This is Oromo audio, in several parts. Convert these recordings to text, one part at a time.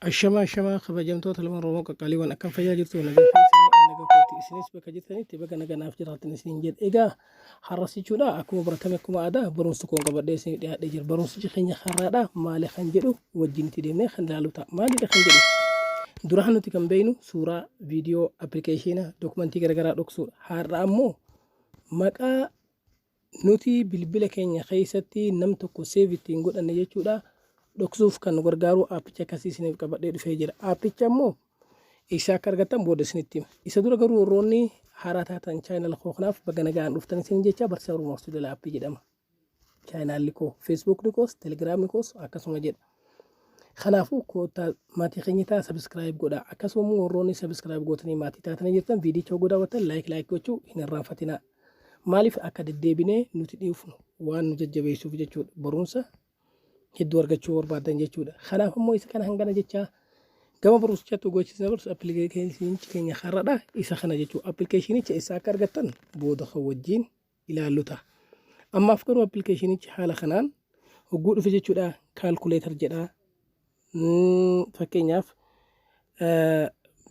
Ashama kabajamtoota lama Oromoo qaqqaaliiwwan akkam fayyaa jirtu nagaa keessanii nagaa kooti isinis bakka jirtanitti baga naganaaf jiraatan isin jedhe egaa harrasichuudha akkuma baratame akkuma aadaa barumsa koon qabadhee isin dhiyaadhee jira barumsichi keenya har'aadha maali kan jedhu wajjin itti deemnee kan ilaalu ta'a maalidha kan jedhu dura nuti kan beeynu suuraa viidiyoo appilikeeshina dokumentii garagaraa dhoksuudha har'a ammoo maqaa nuti bilbila keenya keessatti nam tokko seef ittiin godhanne jechuudha dhoksuuf kan gargaaru aappicha akkasii isiniif qabadhee dhufee jira. Aappicha immoo isa akka argattan booda isinitti hima. Isa dura garuu warroonni haaraa taatan chaayinaal koo kanaaf baga nagaan dhuftan isin jecha barsiisaa Oromoo Studio aappii jedhama. Chaayinaalli koo, feesbuukni koos, telegiraamni koos akkasuma jedha. Kanaafuu koota maatii keenya ta'a sabiskiraayib godha. Akkasuma immoo warroonni sabiskiraayib gootanii maatii taatanii jirtan viidiyocha godhaawwatan laayik gochuu hin irraanfatinaa. Maaliif akka deddeebinee nuti dhiifnu waan nu jajjabeessuuf jechuudha. Barumsa hedduu argachuu barbaadan jechuudha. Kanaaf immoo isa kana hangana jecha gama barumsichaatti gochiisna barsu appilikeeshinichi keenya har'aadha isa kana jechuudha. Appilikeeshinicha isa akka argattan booda kan wajjin ilaallu ta'a. Ammaaf garuu appilikeeshinichi haala kanaan hogguu dhufe jechuudha. Kaalkuleetar jedha. Fakkeenyaaf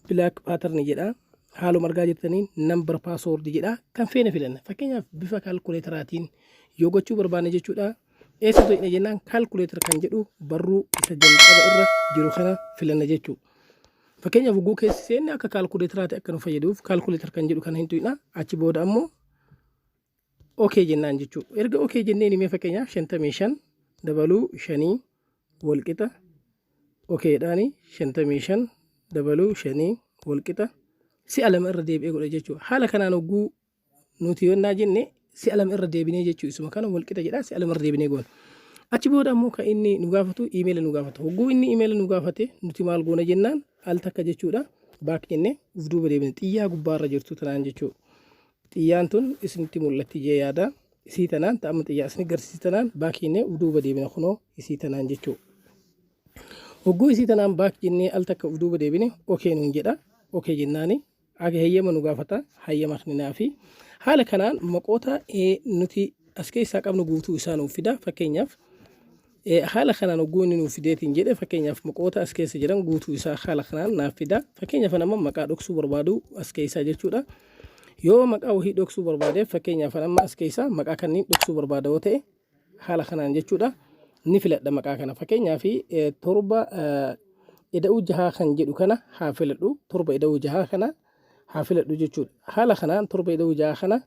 bilaak paatarni jedha. Haaluma argaa jirtaniin nambar paaswoordi jedha. Kan feene filanna. Fakkeenyaaf bifa kaalkuleetaraatiin yoo gochuu barbaanne jechuudha. Eessa ta'e jennaan kaalkuleetar kan jedhu barruu isa jalqaba irra jiru kana filanna jechuudha. Fakkeenyaaf hogguu keessi seenne akka kaalkuleetaraatti akka nu fayyaduuf kaalkuleetar kan jedhu kana hin tuqna. Achi booda ammoo okay jennaan jechuudha. Erga okay jenneen himee fakkeenyaaf 55 dabaluu 5 walqixa okay dhaani 55 dabaluu 5 walqixa si'a lama irra deebi'ee godha jechuudha. Haala kanaan hogguu nuti yonnaa jenne si'a lama irra deebinee jechuudha. Isuma kana walqixa jedha si'a lama irra deebinee goona. Achi booda ammoo kan inni nu gaafatu iimeela nu gaafata. Hogguu inni iimeela nu gaafate nuti maal goona jennaan al takka jechuudha. Baak jennee uf duuba deebine xiyyaa gubbaarra jirtu tanaan jechuudha. Xiyyaan tun isinitti mul'atti jee yaada. Isii tanaan ta'amma xiyyaa isin agarsiisi tanaan baak jennee uf duuba deebine kunoo isii tanaan jechuudha. Hogguu isii tanaan baak jennee al takka uf duuba deebine okee nuun jedha. Okee jennaani aga hayyama nu gaafata hayyama kennaa fi haala kanaan maqoota nuti as keessaa qabnu guutuu isaa nuuf fida. Fakkeenyaaf haala kanaan hogguu inni nuuf fideetiin jedhe fakkeenyaaf maqoota as keessa jiran guutuu isaa haala kanaan naaf fida. Fakkeenyaaf nama maqaa dhoksuu barbaadu as keessaa jechuudha. Yoo maqaa wahii dhoksuu barbaadeef fakkeenyaaf nama as keessaa maqaa kanneen dhoksuu barbaada yoo ta'e haala kanaan jechuudha. Ni filadha maqaa kana fakkeenyaaf torba ida'uu jahaa kan jedhu kana haa filadhu. Torba ida'uu jahaa kana haa filadhu jechuudha. Haala kanaan torba ida'uu jahaa kana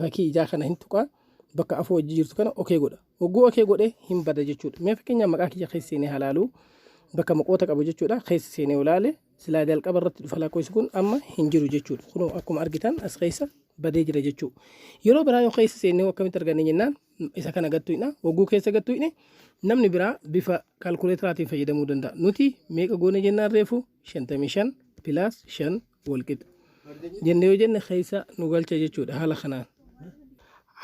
fakkii ijaa kana hin tuqaa bakka afoo wajji jirtu kana okee godha. Hogguu okee godhe hin bada jechuudha. Mee fakkeenyaaf maqaa kiyya keessa seenee halaaluu bakka maqoota qabu jechuudha. Keessa seenee olaale silaa jalqaba irratti dhufa lakkoofsi kun amma hin jiru jechuudha. Kunoo akkuma argitan as keessa badee jira jechuudha. Yeroo biraa yoo keessa seenee akkamitti arganne jennaan isa kana gattuudha. Hogguu keessa gattuudha. Namni biraa bifa kaalkuleetaraatiin fayyadamuu danda'a. Nuti meeqa goone jennaan reefu 55 pilaas 5 walqixa. Jennee yoo jenne keessa nu galcha jechuudha haala kanaan.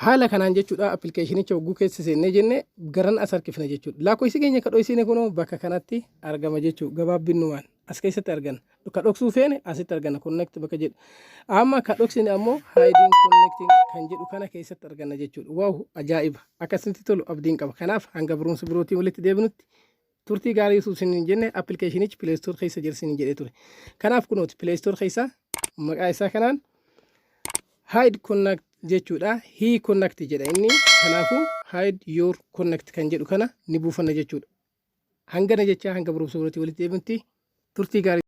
Haala kanaan jechuudha appilikeeshinicha hogguu keessa seennee jenne garan as harkifna jechuudha. Lakkoofsi keenya ka dhoksine kunoo bakka kanatti argama jechuudha. Gabaabbinumaan as keessatti argana. Ka dhoksuu feene asitti argana connect bakka jedhu. Amma ka dhoksine ammoo hiding connecting kan jedhu kana keessatti argana jechuudha. Waaw ajaa'iba. Akkasitti tolu abdiin qaba. Kanaaf hanga barumsa birootiin walitti deebinutti turtii gaarii suusin jenne appilikeeshinichi Play Store keessa jirsin jedhee ture. Kanaaf kunooti Play Store keessa maqaa isaa kanaan hide connect jechuudha. Hii connect jedha inni. Kanaafuu hide your connect kan jedhu kana ni buufanna jechuudha. Hangana jecha hanga barumsa birootiin walitti deebinutti turtii gaarii